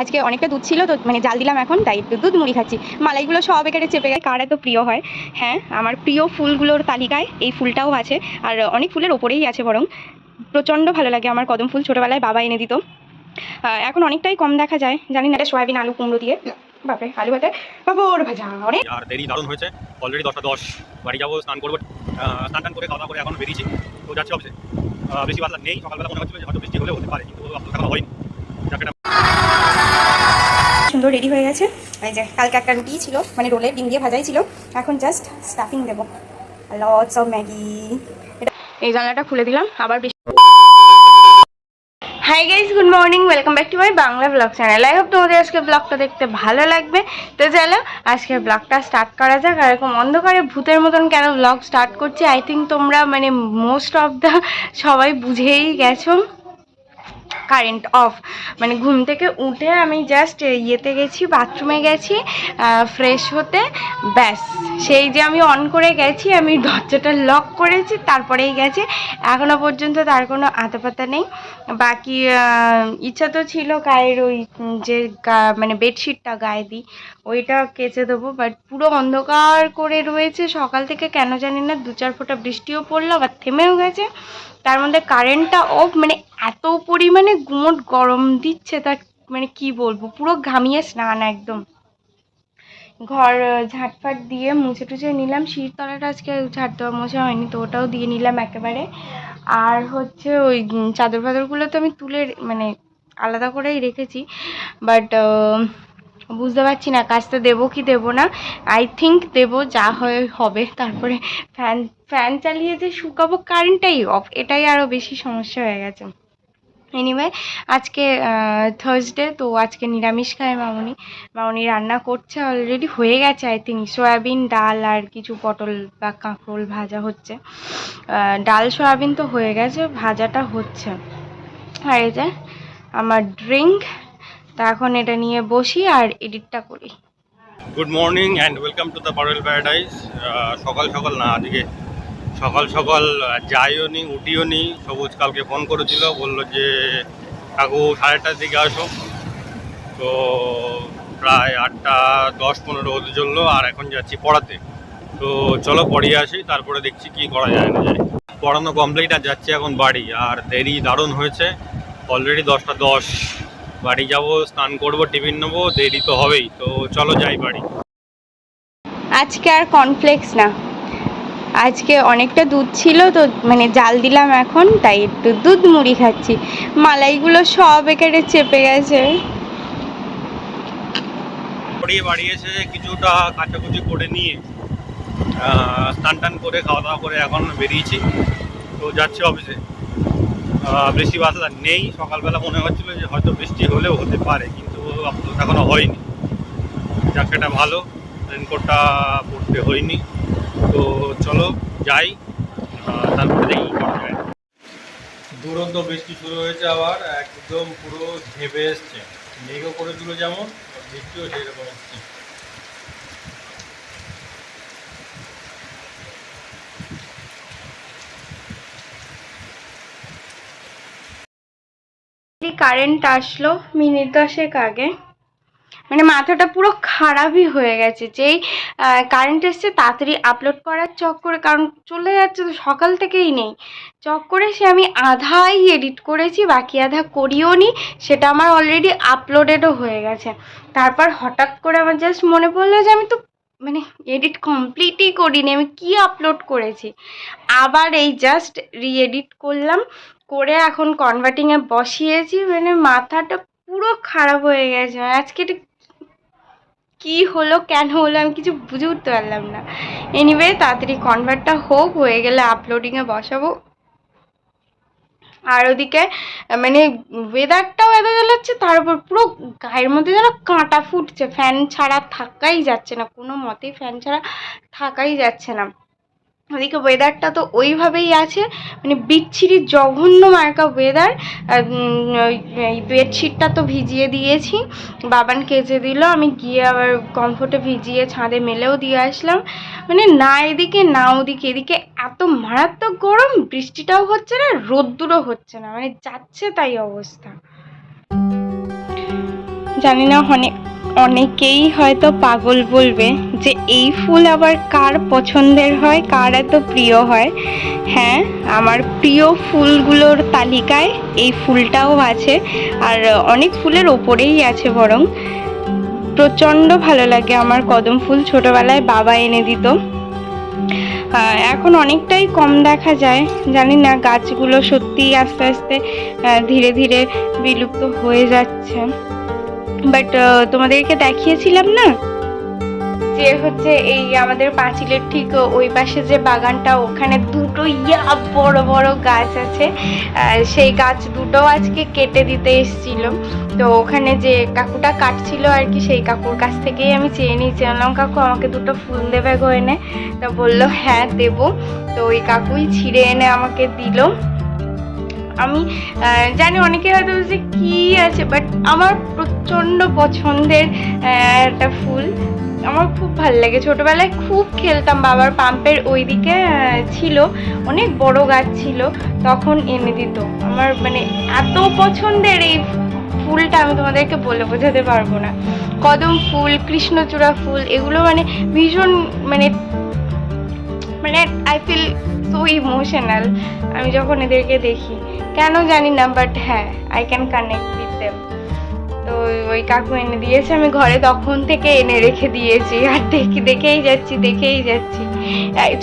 আজকে অনেকটা দুধ ছিল তো মানে জাল দিলাম এখন, তাই একটু দুধ মুড়ি খাচ্ছি। মালাইগুলো সব এখানে চেপে গেছে। কার এত প্রিয় হয়? হ্যাঁ, আমার প্রিয় ফুলগুলোর তালিকায় এই ফুলটাও আছে, আর অনেক ফুলের ওপরেই আছে। বরং প্রচণ্ড ভালো লাগে আমার কদম ফুল, ছোটোবেলায় বাবা এনে দিত। এখন অনেকটাই কম দেখা যায়, জানি না। এটা সয়াবিন আলু কুমড়ো দিয়ে, বাপরে আলু ভাতে পাঁপড় ভাজা অনেক। আর দেরি দারুণ হয়েছে, অলরেডি 10:10। বাড়ি যাবো, স্নান করবো, স্নান টান করে খাওয়া দাওয়া করে এখন বেরিয়েছি। তো যাচ্ছি অফিসে। বেশি বাদলা নেই, সকালবেলা মনে হচ্ছিল যে হয়তো বৃষ্টি হলেও হতে পারে, কিন্তু এখন হয়নি। সুন্দর রেডি হয়ে গেছে। এই যে কালকে একটা রুটি ছিল, মানে রোলের ডিম দিয়ে ভাজাই ছিল, এখন জাস্ট স্টাফিং দেবো। Lots of Maggi. এটা এই জানলাটা খুলে দিলাম আবার। Hi guys, good morning, welcome back to my Bangla blog channel. I hope তোমাদের আজকে ব্লগটা দেখতে ভালো লাগবে। তো চলো আজকে ব্লগটা স্টার্ট করা যাক। আর এরকম অন্ধকারে ভূতের মতন কেন ব্লগ স্টার্ট করছি, আই থিঙ্ক তোমরা মানে মোস্ট অফ দ্য সবাই বুঝেই গেছো। কারেন্ট অফ, মানে ঘুম থেকে উঠে আমি জাস্ট ইয়েতে গেছি, বাথরুমে গেছি ফ্রেশ হতে, ব্যাস সেই যে আমি অন করে গেছি, আমি দরজাটা লক করেছি, তারপরেই গেছে। এখনও পর্যন্ত তার কোনো আতাপাতা নেই। বাকি ইচ্ছা তো ছিল গায়ের ওই যে মানে বেডশিটটা গায়ে দিই, ওইটা কেচে দেবো, বাট পুরো অন্ধকার করে রয়েছে সকাল থেকে, কেন জানি না। 2-4 ফোঁটা বৃষ্টিও পড়লো, আবার থেমেও গেছে। তার মধ্যে কারেন্টটা অফ, মানে এত পরিমাণে গুমোট গরম দিচ্ছে, তা মানে কি বলবো, পুরো ঘামিয়ে স্নান একদম। ঘর ঝাঁটফাট দিয়ে মুছে টুছে নিলাম। শিরতলাটা আজকে ঝাড় দেওয়া মোছা হয়নি, তো ওটাও দিয়ে নিলাম একেবারে। আর হচ্ছে ওই চাদর ফাদরগুলো তো আমি তুলে মানে আলাদা করেই রেখেছি, বাট বুঝতে পারছি না কাজটা দেবো কি দেবো না। আই থিঙ্ক দেবো, যা হয় হবে। তারপরে ফ্যান চালিয়ে যে শুকাবো, কারেন্টটাই অফ, এটাই আরও বেশি সমস্যা হয়ে গেছে। এনিওয়ে, আজকে থার্সডে, তো আজকে নিরামিষ খায় মামনি রান্না করছে, অলরেডি হয়ে গেছে আই থিঙ্ক। সয়াবিন, ডাল আর কিছু পটল বা কাঁকরোল ভাজা হচ্ছে। ডাল সয়াবিন তো হয়ে গেছে, ভাজাটা হচ্ছে। আর এই যে আমার ড্রিঙ্ক। তা এখন এটা নিয়ে বসি আর এডিটটা করি। Good morning and welcome to the Parul paradise. সকাল সকাল না, আজকে সকাল সকাল যাইও নি, উঠিও নি। সবুজ কালকে ফোন করেছিল, বললো যে কাকু 8:30টার দিকে আসো। তো প্রায় 8:10-15 হতে চললো, আর এখন যাচ্ছি পড়াতে। তো চলো পড়িয়ে আসি, তারপরে দেখছি কি করা যায় না যায়। পড়ানো কমপ্লিট, আর যাচ্ছি এখন বাড়ি। আর দেরি দারুণ হয়েছে, অলরেডি 10:10। বাড়ি যাব, স্নান করবো, টিফিন নেবো, দেরি তো হবেই। তো চলো যাই বাড়ি। আজকে আর কর্নফ্লেক্স না, আজকে অনেকটা দুধ ছিল তো মানে জাল দিলাম এখন, তাই একটু দুধ মুড়ি খাচ্ছি। মালাইগুলো সব এখানে চেপে গেছে। বাড়ি এসে কিছুটা কাচাকুচি করে নিয়ে স্নান টান করে খাওয়া দাওয়া করে এখন বেরিয়েছি। তো যাচ্ছি অফিসে। বেশি বাদলা নেই, সকালবেলা মনে হচ্ছিল যে হয়তো বৃষ্টি হলেও হতে পারে, কিন্তু এখনো হয়নি। জ্যাকেটটা ভালো, রেনকোটটা পরতে হয়নি। তো চলো যাই, তারপরে দেখি কি করা যায়। দুরন্ত বৃষ্টি শুরু হয়েছে আবার, একদম পুরো ঝেঁপে এসছে। মেঘও করেছিল যেমন, বৃষ্টিও সেই রকম এসছে। কারেন্ট আসলো মিনিট 10 আগে, মানে মাথাটা পুরো খারাপই হয়ে গেছে। যেই কারেন্ট এসছে তাড়াতাড়ি আপলোড করার চক্করে, কারণ চলে যাচ্ছে তো সকাল থেকেই নেই, চক্করে সে আমি আধাই এডিট করেছি, বাকি আধা করিও নি। সেটা আমার অলরেডি আপলোডেডও হয়ে গেছে। তারপর হঠাৎ করে আমার জাস্ট মনে পড়লো যে আমি তো মানে এডিট কমপ্লিটই করিনি, আমি কি আপলোড করেছি। আবার এই জাস্ট রিএডিট করলাম, করে এখন কনভার্টিংয়ে বসিয়েছি। মানে মাথাটা পুরো খারাপ হয়ে গেছে। আজকে কি হলো, কেন হলো, আমি কিছু বুঝে উঠতে পারলাম না। এনিওয়ে, তাড়াতাড়ি কনভার্টটা হোক, হয়ে গেলে আপলোডিংয়ে বসাবো। আর ওদিকে মানে ওয়েদারটাও এত জ্বালাচ্ছে, তার উপর পুরো গায়ের মধ্যে যেন কাঁটা ফুটছে। ফ্যান ছাড়া থাকাই যাচ্ছে না, কোনো মতেই ফ্যান ছাড়া থাকাই যাচ্ছে না। ওদিকে ওয়েদারটা তো ওইভাবেই আছে, মানে বিচ্ছিরি জঘন্য মার্কা ওয়েদার। এই বেডশিটটা তো ভিজিয়ে দিয়েছি, বাবান কেচে দিল, আমি গিয়ে আবার কমফোর্টে ভিজিয়ে ছাদে মেলেও দিয়ে আসলাম। মানে না এদিকে না ওদিকে, এদিকে এত মারাত্মক গরম, বৃষ্টিটাও হচ্ছে না, রোদ্দুরও হচ্ছে না, মানে যাচ্ছে তাই অবস্থা। জানি না, অনেকেই হয়তো পাগল বলবে যে এই ফুল আবার কার পছন্দের হয়, কার এত প্রিয় হয়। হ্যাঁ, আমার প্রিয় ফুলগুলোর তালিকায় এই ফুলটাও আছে, আর অনেক ফুলের ওপরেই আছে বরং। প্রচণ্ড ভালো লাগে আমার কদম ফুল, ছোটবেলায় বাবা এনে দিত। এখন অনেকটাই কম দেখা যায়, জানি না গাছগুলো সত্যি আস্তে আস্তে ধীরে ধীরে বিলুপ্ত হয়ে যাচ্ছে। বাট তোমাদেরকে দেখিয়েছিলাম না যে হচ্ছে এই আমাদের পাঁচিলের ঠিক ওই পাশে যে বাগানটা, ওখানে দুটো বড় বড় গাছ আছে। সেই গাছ দুটো আজকে কেটে দিতে এসেছিল। তো ওখানে যে কাকুটা কাটছিল আর কি, সেই কাকুর কাছ থেকেই আমি চেয়ে নিয়েছি, বললাম কাকু আমাকে দুটো ফুল দেবে গো এনে। তো বললো হ্যাঁ দেবো। তো ওই কাকুই ছিঁড়ে এনে আমাকে দিল। আমি জানি অনেকে হয়তো বলছে কি আছে, বাট আমার প্রচণ্ড পছন্দের একটা ফুল, আমার খুব ভালো লাগে। ছোটবেলায় খুব খেলতাম, বাবার পাম্পের ওইদিকে ছিল, অনেক বড় গাছ ছিল, তখন এনে দিত। আমার মানে এত পছন্দের এই ফুলটা, আমি তোমাদেরকে বলে বোঝাতে পারবো না। কদম ফুল, কৃষ্ণচূড়া ফুল, এগুলো মানে ভীষণ মানে মানে আই ফিল সো ইমোশনাল আমি যখন এদেরকে দেখি, কেন জানি না, বাট হ্যাঁ I can connect with them. তো ওই কাকু এনে দিয়েছে, আমি ঘরে তখন থেকে এনে রেখে দিয়েছি, আর দেখেই যাচ্ছি।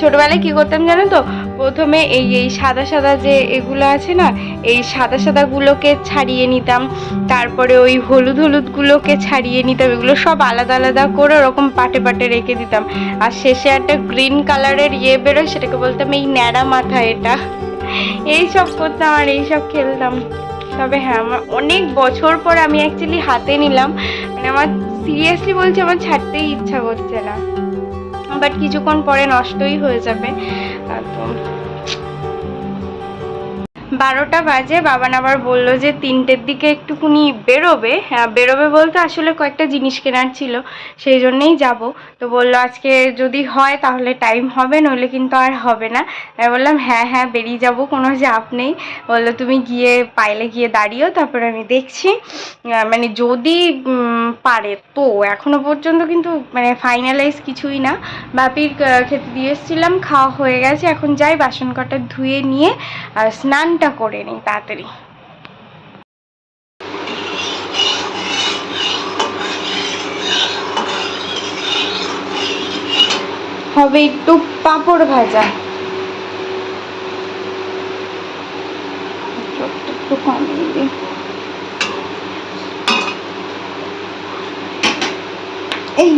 ছোটবেলায় কি করতাম জানো তো, প্রথমে এই সাদা সাদা যে এগুলো আছে না, এই সাদা সাদা গুলোকে ছাড়িয়ে নিতাম, তারপরে ওই হলুদ গুলোকে ছাড়িয়ে নিতাম, এগুলো সব আলাদা আলাদা করে ওরকম পাটে পাটে রেখে দিতাম, আর শেষে একটা গ্রিন কালারের বেরোয়, সেটাকে বলতাম এই ন্যাড়া মাথা এটা। এইসব করতাম আর এইসব খেলতাম। তবে হ্যাঁ, আমার অনেক বছর পর আমি অ্যাকচুয়ালি হাতে নিলাম, মানে আমার সিরিয়াসলি বলছি, আমার ছাড়তেই ইচ্ছা করছে না, বাট কিছুক্ষণ পরে নষ্টই হয়ে যাবে। তো 12টা বাজে, বাবান আবার বললো যে 3টের দিকে একটুকুনি বেরোবে। বেরোবে বলতে আসলে কয়েকটা জিনিস কেনার ছিল, সেই জন্যেই যাব। তো বললো আজকে যদি হয় তাহলে টাইম হবে, নইলে কিন্তু আর হবে না। আমি বললাম হ্যাঁ বেরিয়ে যাব, কোনো চাপ নেই। বললো তুমি পাইলে গিয়ে দাঁড়িয়েও, তারপরে আমি দেখছি, মানে যদি পারে। তো এখনো পর্যন্ত কিন্তু মানে ফাইনালাইজ কিছুই না। বাপির খেতে দিয়ে এসেছিলাম, খাওয়া হয়ে গেছে, এখন যাই বাসন কটা ধুয়ে নিয়ে আর স্নানটা করে নিই তাড়াতাড়ি। হবে একটু পাঁপড় ভাজা, একটু কমিয়ে দিই। এই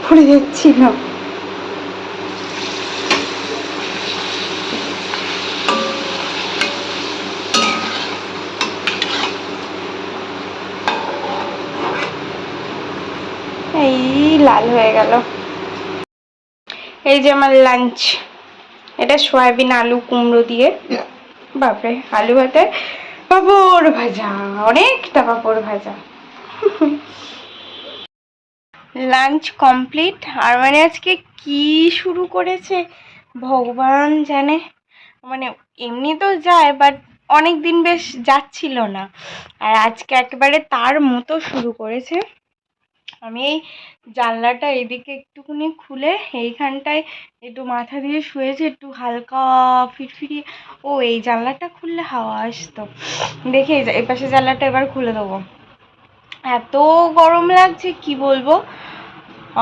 পড়ে যাচ্ছিল। এই লাল হয়ে গেল। এই যে আমার লাঞ্চ, এটা সয়াবিন আলু কুমড়ো দিয়ে, বাপরে আলু ভাতে পাঁপড় ভাজা, অনেকটা পাঁপড় ভাজা। Lunch complete. আর মানে আজকে কি শুরু করেছে ভগবান জানে, মানে এমনি তো যায়, বাট অনেক দিন বেশ যাচ্ছিল না, আর আজকে একেবারে তার মতো শুরু করেছে। আমি এই জানলাটা এদিকে একটুখানি খুলে এইখানটায় একটু মাথা দিয়ে শুয়েছি, একটু হালকা ফিরফিরি, ও এই জানলাটা খুললে হাওয়া আসতো। দেখি এই পাশে জানলাটা এবার খুলে দেবো, এত গরম লাগছে কি বলবো।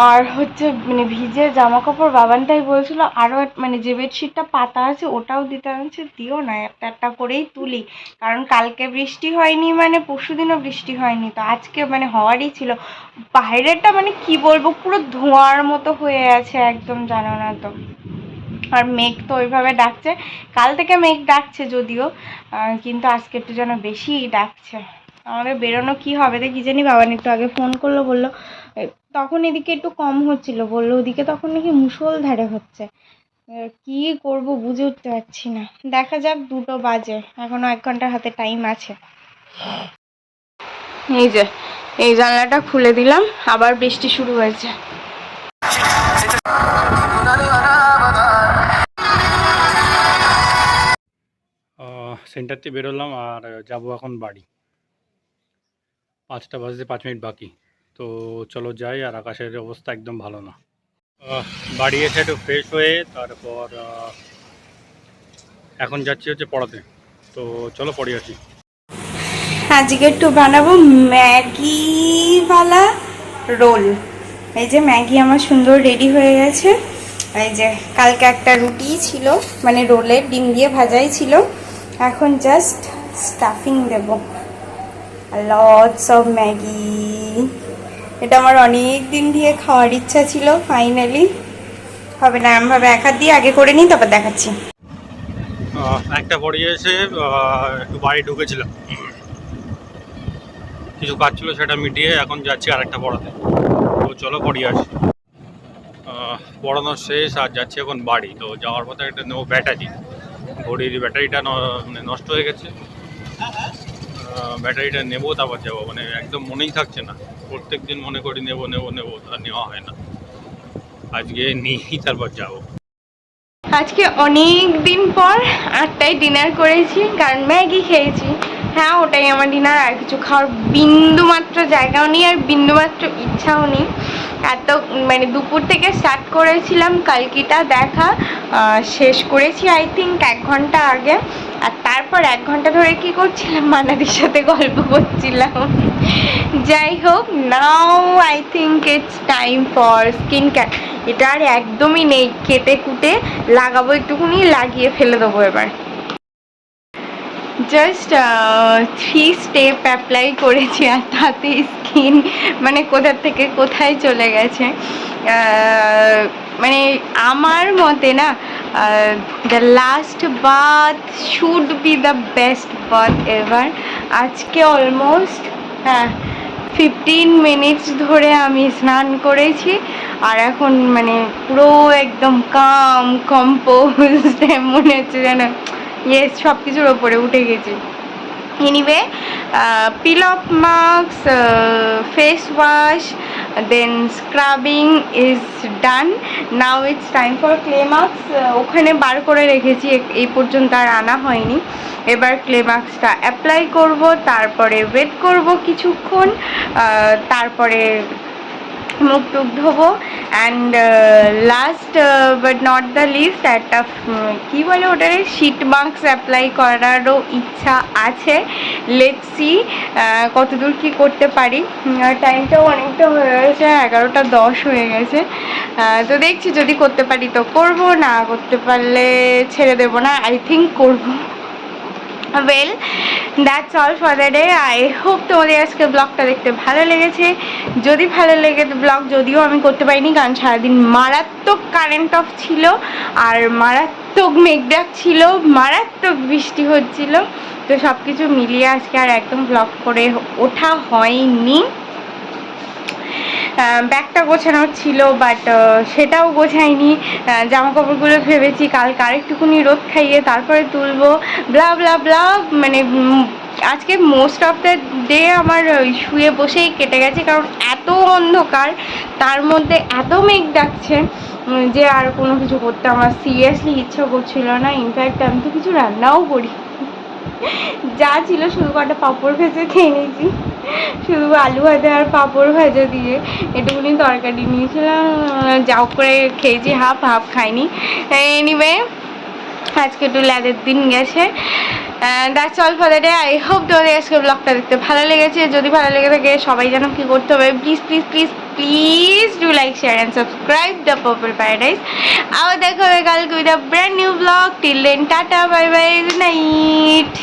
আর হচ্ছে মানে ভিজে জামা কাপড় বাবানটাই বলছিল আরও, মানে যে বেডশিটটা পাতা আছে ওটাও দিতে, হচ্ছে দিও না, একটা একটা করেই তুলি, কারণ কালকে বৃষ্টি হয়নি, মানে পরশুদিনও বৃষ্টি হয়নি, তো আজকে মানে হওয়ারই ছিল। বাইরেটা মানে কি বলবো, পুরো ধোঁয়ার মতো হয়ে আছে একদম, জানো না তো। আর মেঘ তো ওইভাবে ডাকছে, কাল থেকে মেঘ ডাকছে যদিও, কিন্তু আজকে একটু যেন বেশিই ডাকছে। আমাদের বেরোনো কি হবে কি জানি, বাবান একটু আগে ফোন করলো, বললো তখন এদিকে একটু কম হচ্ছিল, বললো ওদিকে তখন নাকি মুষলধারে হচ্ছে। কি করব বুঝে উঠতে পারছি না, দেখা যাক, 2টো বাজে, এখনো 1 ঘন্টার হাতে টাইম আছে। এই যে এই জানলাটা খুলে দিলাম, আবার বৃষ্টি শুরু হয়েছে। সেন্টার থেকে বেরোলাম আর যাব এখন বাড়ি। 5টা বাজতে 5 মিনিট বাকি। তো চলো যাই। আর আকাশের অবস্থা একদম ভালো না। বাড়ি এসে একটু ফ্রেশ হয়ে তারপর এখন যাচ্ছি হচ্ছে পড়াতে। তো চলো পড়ে আসি। আজকে একটু বানাবো ম্যাগিওয়ালা রোল। এই যে ম্যাগি আমার সুন্দর রেডি হয়ে গেছে। এই যে কালকে একটা রুটি ছিল, মানে রোলের ডিম দিয়ে ভাজাই ছিল। এখন জাস্ট স্টাফিং দেব। Lots of Maggi. এটা আমার অনেক দিন দিয়ে খাওয়ার ইচ্ছা ছিল, ফাইনালি হবে না এমনভাবে এক হাত দিয়ে আগে করে নিই, তারপর দেখাচ্ছি। একটা পড়ে এসে একটু বাড়ি ঢুকেছিলাম, কিছু কাজ ছিল সেটা মিটিয়ে এখন যাচ্ছি আরেকটা পড়াতে। তো চলো পড়িয়ে আসি। পড়ানো শেষ আর যাচ্ছি এখন বাড়ি। তো যাওয়ার পথে একটা নেবো ব্যাটারি। ঘড়ির ব্যাটারিটা মানে নষ্ট হয়ে গেছে। ব্যাটারিটা নেবো তারপর যাবো, মানে একদম মনেই থাকছে না। প্রত্যেক দিন মনে করি নেবো নেবো নেবো, আর নেওয়া হয় না। আজকে নিয়েই তারপর যাবো। আজকে অনেক দিন পর 8টায় ডিনার করেছি, কারণ ম্যাগি খেয়েছি। হ্যাঁ, ওটাই আমার ডিনার। আর কিছু খাওয়ার বিন্দুমাত্র জায়গাও নেই, আর বিন্দুমাত্র ইচ্ছাও নেই। এত মানে দুপুর থেকে স্টার্ট করেছিলাম কালকিটা দেখা, শেষ করেছি আই থিঙ্ক 1 ঘন্টা আগে। আর তারপর 1 ঘন্টা ধরে কি করছিলাম, মানাদির সাথে গল্প করছিলাম। যাই হোক, now I think it's time for skin care. এটা আর একদমই নেই, কেটে কুটে লাগাবো, একটুখানি লাগিয়ে ফেলে দেবো এবার। জাস্ট 3 স্টেপ অ্যাপ্লাই করেছি, আর তাতে স্কিন মানে কোথা থেকে কোথায় চলে গেছে। মানে আমার মতে না, the last bath should be the best bath ever. আজকে অলমোস্ট 15 মিনিটস ধরে আমি স্নান করেছি, আর এখন মানে পুরো একদম কাম কম্পোজড, মনে হচ্ছে যেন ইয়েস সব কিছুর ওপরে উঠে গেছি। Anyway, peel off mask, face wash, then scrubbing is done. Now it's time for clay mask. ওখানে বার করে রেখেছি, এই পর্যন্ত আর আনা হয়নি। এবার ক্লে মাস্কটা অ্যাপ্লাই করব, তারপরে ওয়েট করব কিছুক্ষণ, তারপরে মুখ টুক ধোবো। And last but not the least, একটা কী বলে ওটারে, শীট মাস্ক অ্যাপ্লাই করারও ইচ্ছা আছে। লেটস সি কতদূর কী করতে পারি। টাইমটাও অনেকটা হয়ে গেছে, 11টা 10 হয়ে গেছে। তো দেখছি যদি করতে পারি তো করব, না করতে পারলে ছেড়ে দেবো না, আই থিঙ্ক করবো। Well, that's all for the day. I hope তোমাদের আজকে ব্লগটা দেখতে ভালো লেগেছে। যদি ভালো লেগে ব্লগ যদিও আমি করতে পারিনি, কারণ সারাদিন মারাত্মক কারেন্ট অফ ছিল, আর মারাত্মক মেঘডাক ছিল, মারাত্মক বৃষ্টি হচ্ছিল। তো সব কিছু মিলিয়ে আজকে আর একদম ব্লগ করে ওঠা হয়নি। ব্যাগটা গোছানোর ছিল, বাট সেটাও গোছাইনি। জামা কাপড়গুলো ভেবেছি কালকে আরেকটুকুনি রোদ খাইয়ে তারপরে তুলবো, ব্লা ব্লা ব্লা। মানে আজকে মোস্ট অফ দ্য ডে আমার শুয়ে বসেই কেটে গেছে, কারণ এত অন্ধকার, তার মধ্যে এত মেঘ ডাকছে যে আর কোনো কিছু করতে আমার সিরিয়াসলি ইচ্ছা করছিল না। ইনফ্যাক্ট আমি তো কিছু রান্নাও করি, যা ছিল শুধু কটা পাঁপড় ভেজে খেয়ে নিয়েছি, শুধু আলু ভাজা আর পাঁপড় ভাজা দিয়ে এটুকুনি তরকারি নিয়েছিলাম, যাও করে খেয়েছি, হাফ হাফ খাইনি। এনিওয়ে, আজকে একটু ল্যাদের দিন গেছে। That's all for the day. I hope তোমাদের আজকে ব্লগটা দেখতে ভালো লেগেছে। যদি ভালো লেগে থাকে সবাই যেন কী করতে হবে, please please please please do like, share and subscribe the purple paradise. আবার দেখা হবে কালকে with a brand new blog. Till then, tata, bye bye, good night.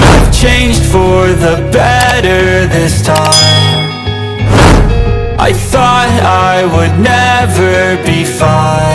I've changed for the better this time. I thought I would never be fine.